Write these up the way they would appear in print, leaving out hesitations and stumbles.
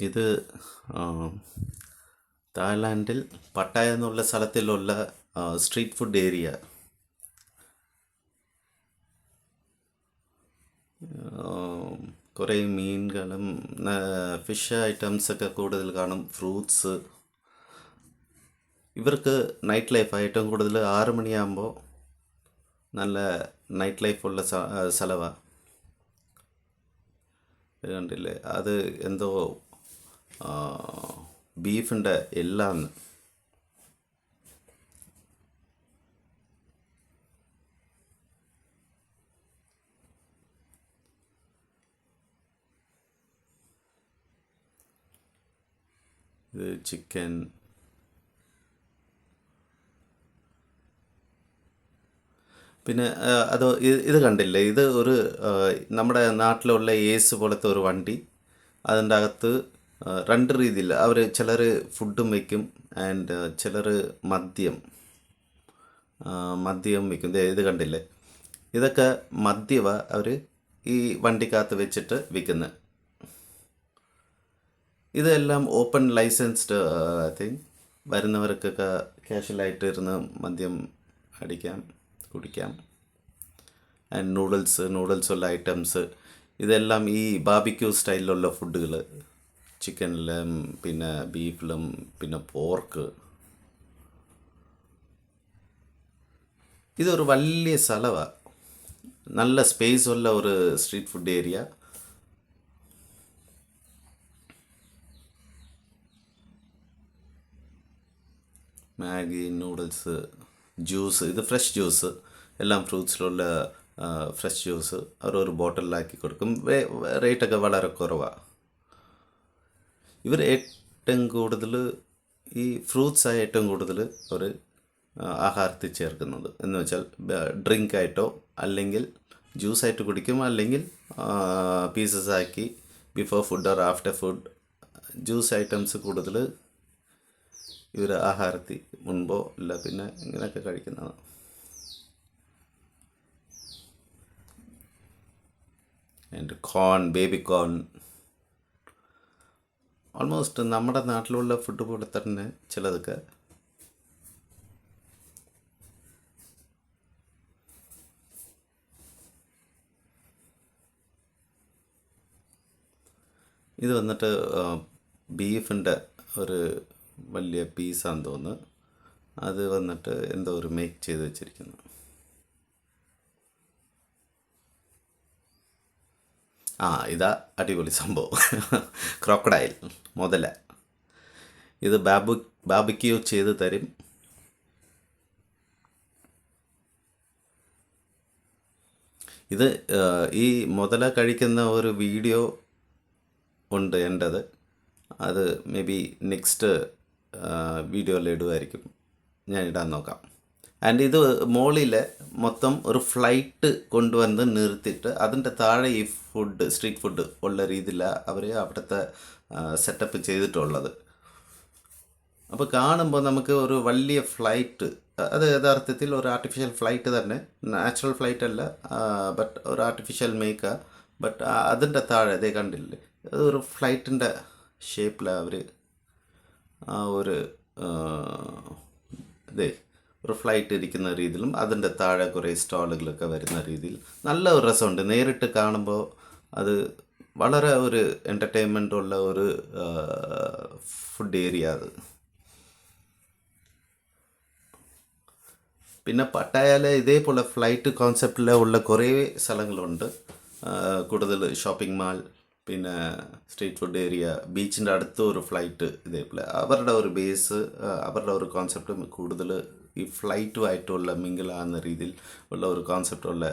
ഇത് തായ്ലാൻഡിൽ പട്ടായ എന്നുള്ള സ്ഥലത്തിലുള്ള street food area. കുറേ മീനുകളും ഫിഷ് ഐറ്റംസൊക്കെ കൂടുതൽ കാണും. ഫ്രൂട്ട്സ്. ഇവർക്ക് നൈറ്റ് ലൈഫ് ഏറ്റവും കൂടുതൽ 6 മണിയാകുമ്പോൾ നല്ല നൈറ്റ് ലൈഫുള്ള സ്ഥലമാണ്. ഇത് കണ്ടില്ലേ, അത് എന്തോ ബീഫിൻ്റെ എല്ലാം. ഇത് ചിക്കൻ. പിന്നെ ഇത് കണ്ടില്ലേ, ഇത് ഒരു നമ്മുടെ നാട്ടിലുള്ള ഏസ് പോലത്തെ ഒരു വണ്ടി. അതിൻ്റെ അകത്ത് രണ്ട് രീതിയിൽ അവർ ചിലർ ഫുഡും വയ്ക്കും, ആൻഡ് ചിലർ മദ്യം മദ്യം വയ്ക്കും. ഇത് കണ്ടില്ലേ, ഇതൊക്കെ മദ്യവ അവർ ഈ വണ്ടിക്കകത്ത് വെച്ചിട്ട് വിൽക്കുന്നത്. ഇതെല്ലാം ഓപ്പൺ ലൈസൻസ്ഡ് തിങ്. വരുന്നവർക്കൊക്കെ കാഷ്വലായിട്ട് ഇരുന്ന് മദ്യം അടിക്കാം, കുടിക്കാം. ആൻഡ് നൂഡിൽസുള്ള ഐറ്റംസ്. ഇതെല്ലാം ഈ ബാർബിക്യൂ സ്റ്റൈലിലുള്ള ഫുഡുകൾ. ചിക്കനിലും പിന്നെ ബീഫിലും പിന്നെ പോർക്ക്. ഇതൊരു വലിയ സ്ഥലമാണ്, നല്ല സ്പേസ് ഉള്ള ഒരു street food area. Maggi, noodles, juice. ഇത് ഫ്രഷ് ജ്യൂസ്, എല്ലാം ഫ്രൂട്ട്സിലുള്ള ഫ്രഷ് ജ്യൂസ് അവർ ഒരു ബോട്ടിലാക്കി കൊടുക്കും. റേറ്റൊക്കെ വളരെ കുറവാണ്. ഇവർ ഏറ്റവും കൂടുതൽ ഈ ഫ്രൂട്ട്സാണ് ഏറ്റവും കൂടുതൽ അവർ ആഹാരത്തിൽ ചേർക്കുന്നത്. എന്ന് വെച്ചാൽ ഡ്രിങ്കായിട്ടോ അല്ലെങ്കിൽ ജ്യൂസായിട്ട് കുടിക്കും, അല്ലെങ്കിൽ പീസസ് ആക്കി before food or after food. Juice items കൂടുതൽ ഇവർ ആഹാരത്തിൽ മുൻപോ ഇല്ല പിന്നെ ഇങ്ങനെയൊക്കെ കഴിക്കുന്നതാണ്. And corn, baby corn. Almost നമ്മുടെ നാട്ടിലുള്ള ഫുഡ് പോലെ തന്നെ ചിലതൊക്കെ. ഇത് വന്നിട്ട് ബീഫിൻ്റെ ഒരു വലിയ പീസാന്ന് തോന്നുന്നു. അത് വന്നിട്ട് എന്തോ ഒരു മേക്ക് ചെയ്ത് വെച്ചിരിക്കുന്നു. ഇതാ അടിപൊളി സംഭവം. ക്രോക്കഡൈൽ, മുതല. ഇത് ബാബിക്യൂ ചെയ്ത് തരും. ഇത് ഈ മുതല കഴിക്കുന്ന ഒരു വീഡിയോ ഉണ്ട് എൻ്റെത്. അത് മേ ബി നെക്സ്റ്റ് വീഡിയോയിൽ ഇടുമായിരിക്കും. ഞാൻ ഇടാൻ നോക്കാം. ആൻഡ് ഇത് മോളിൽ മൊത്തം ഒരു ഫ്ലൈറ്റ് കൊണ്ടുവന്ന് നിർത്തിയിട്ട് അതിൻ്റെ താഴെ ഈ ഫുഡ്, സ്ട്രീറ്റ് ഫുഡ് ഉള്ള രീതിയിലാണ് അവർ അവിടുത്തെ സെറ്റപ്പ് ചെയ്തിട്ടുള്ളത്. അപ്പോൾ കാണുമ്പോൾ നമുക്ക് ഒരു വലിയ ഫ്ലൈറ്റ്, അത് യഥാർത്ഥത്തിൽ ഒരു ആർട്ടിഫിഷ്യൽ ഫ്ലൈറ്റ് തന്നെ, നാച്ചുറൽ ഫ്ലൈറ്റ് അല്ല, ബട്ട് ഒരു ആർട്ടിഫിഷ്യൽ മേക്കാണ്. ബട്ട് അതിൻ്റെ താഴെ ഇതേ കണ്ടില്ലേ, അതൊരു ഫ്ലൈറ്റിൻ്റെ ഷേപ്പിലാണ് അവർ ഒരു ഇതേ ഒരു ഫ്ലൈറ്റ് ഇരിക്കുന്ന രീതിയിലും അതിൻ്റെ താഴെ കുറേ സ്റ്റാളുകളൊക്കെ വരുന്ന രീതിയിൽ നല്ല ഒരു രസമുണ്ട്. നേരിട്ട് കാണുമ്പോൾ അത് വളരെ ഒരു എൻ്റർടൈൻമെൻ്റ് ഉള്ള ഒരു ഫുഡ് ഏരിയ അത്. പിന്നെ പട്ടായയിലെ ഇതേപോലെ ഫ്ലൈറ്റ് കോൺസെപ്റ്റിൽ ഉള്ള കുറേ സ്ഥലങ്ങളുണ്ട്. കൂടുതൽ ഷോപ്പിംഗ് മാൾ, പിന്നെ സ്ട്രീറ്റ് ഫുഡ് ഏരിയ, ബീച്ചിൻ്റെ അടുത്ത് ഒരു ഫ്ലൈറ്റ്. ഇതേപോലെ അവരുടെ ഒരു ബേസ്, അവരുടെ ഒരു കോൺസെപ്റ്റ് കൂടുതൽ ഈ ഫ്ലൈറ്റുമായിട്ടുള്ള മിങ്കിളാകുന്ന രീതിയിൽ ഉള്ള ഒരു കോൺസെപ്റ്റുള്ള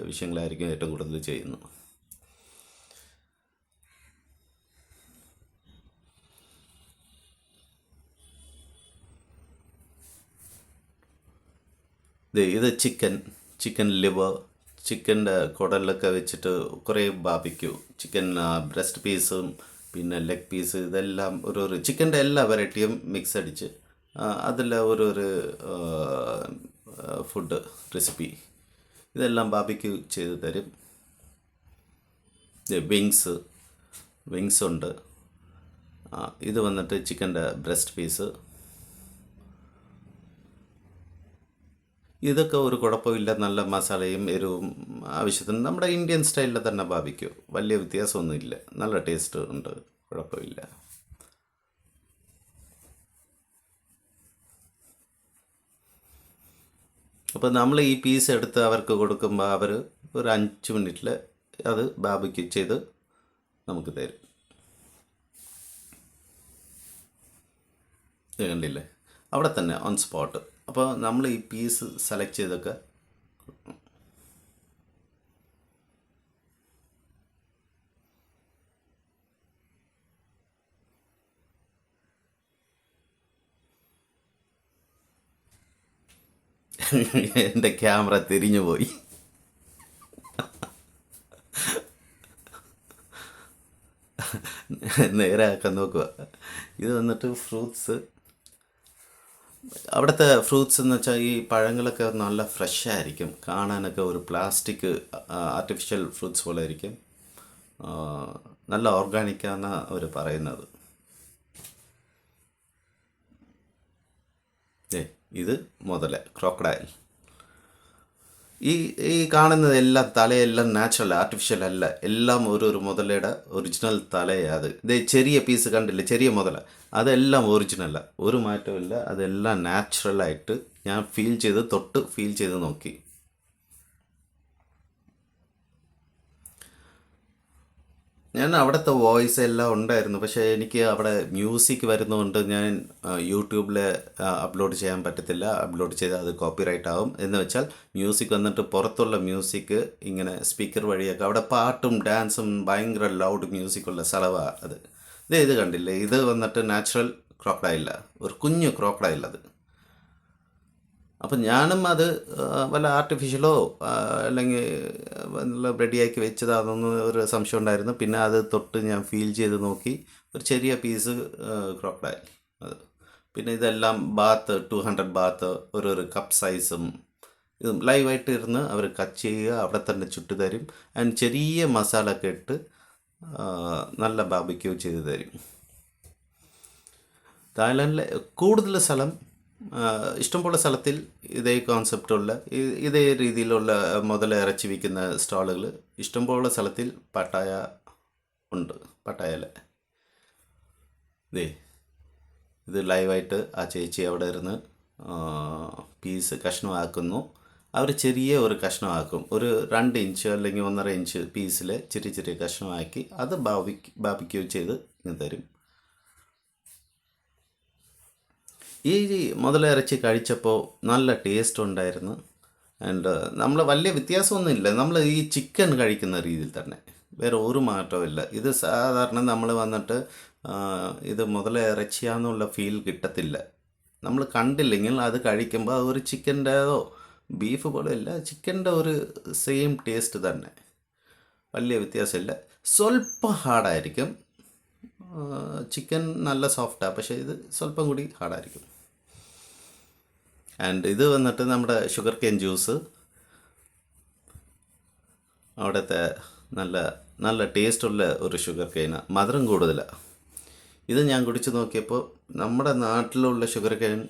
വിഷയങ്ങളായിരിക്കും ഏറ്റവും കൂടുതൽ ചെയ്യുന്നത്. ഇത് ചിക്കൻ ലിവർ, ചിക്കൻ്റെ കുടലൊക്കെ വെച്ചിട്ട് കുറേ ബാബിക്യൂ. ചിക്കൻ ബ്രസ്റ്റ് പീസും പിന്നെ ലെഗ് പീസ്, ഇതെല്ലാം ഒരു ചിക്കൻ്റെ എല്ലാ വെറൈറ്റിയും മിക്സ് അടിച്ച് അതിൽ ഒരു ഫുഡ് റെസിപ്പി. ഇതെല്ലാം ബാബിക്യൂ ചെയ്ത് തരും. വിങ്സ് ഉണ്ട്. ഇത് വന്നിട്ട് ചിക്കൻ്റെ ബ്രസ്റ്റ് പീസ്. ഇതൊക്കെ ഒരു കുഴപ്പമില്ല, നല്ല മസാലയും എരിവും ആവശ്യത്തിന് നമ്മുടെ ഇന്ത്യൻ സ്റ്റൈലിൽ തന്നെ ബാബിക്യൂ. വലിയ വ്യത്യാസമൊന്നുമില്ല, നല്ല ടേസ്റ്റ് ഉണ്ട്, കുഴപ്പമില്ല. അപ്പോൾ നമ്മൾ ഈ പീസ് എടുത്ത് അവർക്ക് കൊടുക്കുമ്പോൾ അവർ ഒരു 5 മിനിറ്റിൽ അത് ബാബിക്യൂ ചെയ്ത് നമുക്ക് തരും. ഇത് കണ്ടില്ലേ, അവിടെ തന്നെ ഓൺ സ്പോട്ട്. അപ്പോൾ നമ്മൾ ഈ പീസ് സെലക്ട് ചെയ്തൊക്കെ എൻ്റെ ക്യാമറ തിരിഞ്ഞു പോയി. നേരെ ആക്കാൻ നോക്കുക. ഇത് വന്നിട്ട് ഫ്രൂട്ട്സ്. അവിടുത്തെ ഫ്രൂട്ട്സ് എന്ന് വെച്ചാൽ ഈ പഴങ്ങളൊക്കെ നല്ല ഫ്രഷ് ആയിരിക്കും, കാണാനൊക്കെ ഒരു പ്ലാസ്റ്റിക് ആർട്ടിഫിഷ്യൽ ഫ്രൂട്ട്സ് പോലെ ആയിരിക്കും. നല്ല ഓർഗാനിക്കാണ് അവർ പറയുന്നത്. ഇത് മുതല ക്രോക്കഡൈൽ. ഈ ഈ കാണുന്നത് എല്ലാം തലയെല്ലാം നാച്ചുറൽ, ആർട്ടിഫിഷ്യൽ അല്ല. എല്ലാം ഒരു മുതലയുടെ ഒറിജിനൽ തലയാണ് അത്. ഇത് ചെറിയ പീസ് കണ്ടില്ലേ, ചെറിയ മുതല, അതെല്ലാം ഒറിജിനലാണ്, ഒരു മാറ്റമില്ല. അതെല്ലാം നാച്ചുറലായിട്ട് ഞാൻ തൊട്ട് ഫീൽ ചെയ്ത് നോക്കി. ഞാൻ അവിടുത്തെ വോയിസ് എല്ലാം ഉണ്ടായിരുന്നു, പക്ഷേ എനിക്ക് അവിടെ മ്യൂസിക് വരുന്നതുകൊണ്ട് ഞാൻ യൂട്യൂബിൽ അപ്ലോഡ് ചെയ്യാൻ പറ്റത്തില്ല. അപ്ലോഡ് ചെയ്താൽ അത് കോപ്പിറൈറ്റ് ആവും. എന്ന് വെച്ചാൽ മ്യൂസിക് വന്നിട്ട് പുറത്തുള്ള മ്യൂസിക് ഇങ്ങനെ സ്പീക്കർ വഴിയൊക്കെ, അവിടെ പാട്ടും ഡാൻസും ഭയങ്കര ലൗഡ് മ്യൂസിക്കുള്ള സ്ഥലമാണ് അത്. ഇത് കണ്ടില്ലേ, ഇത് വന്നിട്ട് നാച്ചുറൽ ക്രോക്കഡൈല, ഒരു കുഞ്ഞു ക്രോക്കഡൈൽ അത്. അപ്പം ഞാനും അത് വല്ല ആർട്ടിഫിഷ്യലോ അല്ലെങ്കിൽ വല്ല റെഡിയാക്കി വെച്ചതാണെന്ന് ഒരു സംശയം ഉണ്ടായിരുന്നു. പിന്നെ അത് തൊട്ട് ഞാൻ ഫീൽ ചെയ്ത് നോക്കി, ഒരു ചെറിയ പീസ് ക്രോക്കഡൈൽ അത്. പിന്നെ ഇതെല്ലാം ബാത്ത്, 200 ബാത്ത്, ഒരു കപ്പ് സൈസും ഇതും ലൈവായിട്ട് ഇരുന്ന് അവർ കട്ട് ചെയ്യുക, അവിടെ തന്നെ ചുട്ട് തരും. അതിന് ചെറിയ മസാല ഒക്കെ ഇട്ട് നല്ല ബാർബിക്യൂ ചെയ്ത് തരും. തായ്ലാൻഡിലെ കൂടുതൽ സ്ഥലം, ഇഷ്ടംപോലെ സ്ഥലത്തിൽ ഇതേ കോൺസെപ്റ്റുള്ള ഇതേ രീതിയിലുള്ള മുതല ഇറച്ചി വിൽക്കുന്ന സ്റ്റാളുകൾ ഇഷ്ടംപോലെ സ്ഥലത്തിൽ പട്ടായ ഉണ്ട്. പട്ടായയിൽ ഇത് ലൈവായിട്ട് ആ ചേച്ചി അവിടെ ഇരുന്ന് പീസ് കഷ്ണമാക്കുന്നു. അവർ ചെറിയ ഒരു കഷ്ണമാക്കും, ഒരു 2 ഇഞ്ച് അല്ലെങ്കിൽ 1.5 ഇഞ്ച് പീസിൽ ചെറിയ ചെറിയ കഷ്ണമാക്കി അത് ബാർബിക്യൂ ചെയ്ത് തരും. ഈ മുതല ഇറച്ചി കഴിച്ചപ്പോൾ നല്ല ടേസ്റ്റ് ഉണ്ടായിരുന്നു. ആൻഡ് നമ്മൾ വലിയ വ്യത്യാസമൊന്നുമില്ല, നമ്മൾ ഈ ചിക്കൻ കഴിക്കുന്ന രീതിയിൽ തന്നെ, വേറെ ഒരു മാറ്റവും ഇല്ല. ഇത് സാധാരണ നമ്മൾ വന്നിട്ട് ഇത് മുതല ഇറച്ചിയാന്നുള്ള ഫീൽ കിട്ടത്തില്ല. നമ്മൾ കണ്ടില്ലെങ്കിൽ അത് കഴിക്കുമ്പോൾ ഒരു ചിക്കൻ്റെതോ ബീഫ് പോലെ ഇല്ല, ചിക്കൻ്റെ ഒരു സെയിം ടേസ്റ്റ് തന്നെ, വലിയ വ്യത്യാസമില്ല. സ്വല്പം ഹാർഡായിരിക്കും. ചിക്കൻ നല്ല സോഫ്റ്റാണ്, പക്ഷേ ഇത് സ്വല്പം കൂടി ഹാർഡായിരിക്കും. ആൻഡ് ഇത് വന്നിട്ട് നമ്മുടെ ഷുഗർ കെയിൻ ജ്യൂസ്, അവിടുത്തെ നല്ല നല്ല ടേസ്റ്റുള്ള ഒരു ഷുഗർ കെയിനാണ്, മധുരം കൂടുതലാണ്. ഇത് ഞാൻ കുടിച്ച് നോക്കിയപ്പോൾ നമ്മുടെ നാട്ടിലുള്ള ഷുഗർ കെയിൻ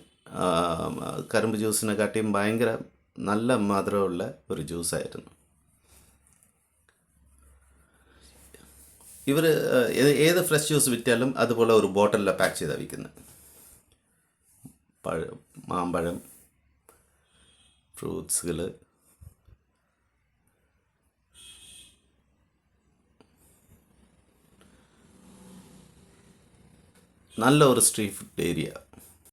കരിമ്പ് ജ്യൂസിനെക്കാട്ടിയും ഭയങ്കര നല്ല മധുരമുള്ള ഒരു ജ്യൂസായിരുന്നു. ഇവർ ഏത് ഫ്രഷ് ജ്യൂസ് വിറ്റാലും അതുപോലെ ഒരു ബോട്ടിലിൽ പാക്ക് ചെയ്താണ് വിൽക്കുന്നത്. മാമ്പഴം, ഫ്രൂട്ട്സുകൾ, നല്ല ഒരു സ്ട്രീറ്റ് ഫുഡ് ഏരിയ.